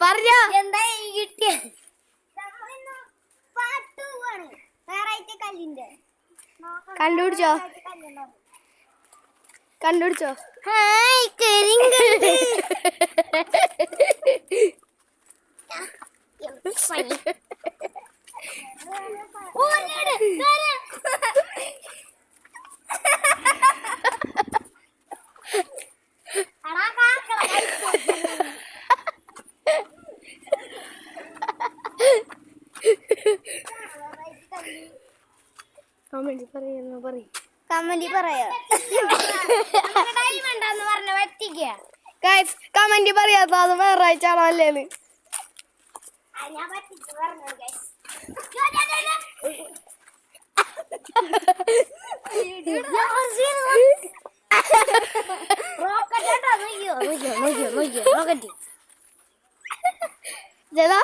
പറഞ്ഞോ എന്താ കിട്ടിയ കണ്ടുപിടിച്ചോ കണ്ടുപിടിച്ചോ ഹായ് കരിങ്കല്ല് കമന്റ് പറയുന്ന പറയും കമന്റ് പറയാ ഡയമണ്ടെന്ന് പറഞ്ഞ പറ്റിക്ക ഗൈസ് കമന്റ് പറയാത്ത അത് വേറെ ആഴ്ചയാണോ അല്ലേന്ന് ഞാൻ പറ്റിച്ചു പറഞ്ഞു ഗൈസ് റോക്കറ്റ് ജലാ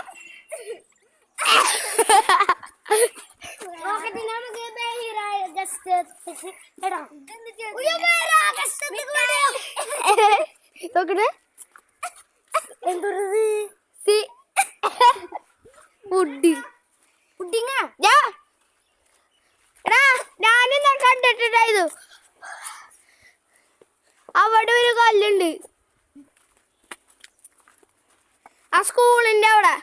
റോക്കറ്റിന് നമുക്ക് ബഹിരായ ജസ്റ്റ് എടാ നോക്കട്ടെ എന്തൊരു സി ഫുഡ് പുഡിങ്ങാ എടാ ഞാനിന്നാ കണ്ടിട്ടുണ്ടായിരുന്നു അവിടെ ഒരു കല്ലുണ്ട് ആ സ്കൂളിന്റെ അവിടെ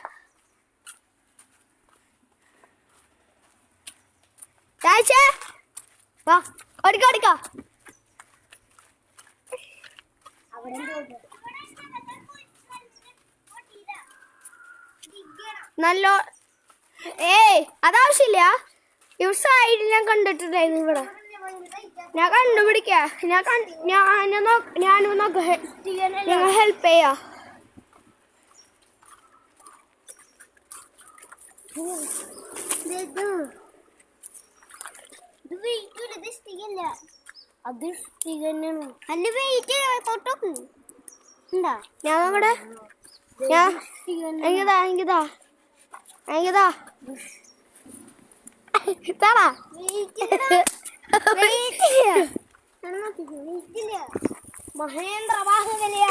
വാ ഓടിക്കോ നല്ല അതാവശ്യമില്ല ഇവിടെ സൈഡിൽ ഞാൻ കണ്ടിട്ടുണ്ടായിരുന്നു ഇവിടെ ഞാൻ കണ്ടുപിടിക്കാം ഞാനും ഞങ്ങൾ ഹെൽപ്പ് ചെയ്യാ അത് തന്നെയാണ് അല്ല വെയിറ്റ് തൊട്ടോക്ക് ഉണ്ടാ ഞാൻ നോക്കട്ടെ എനിക്കിതാ താടാ മഹേന്ദ്ര ബാഹുബലിയ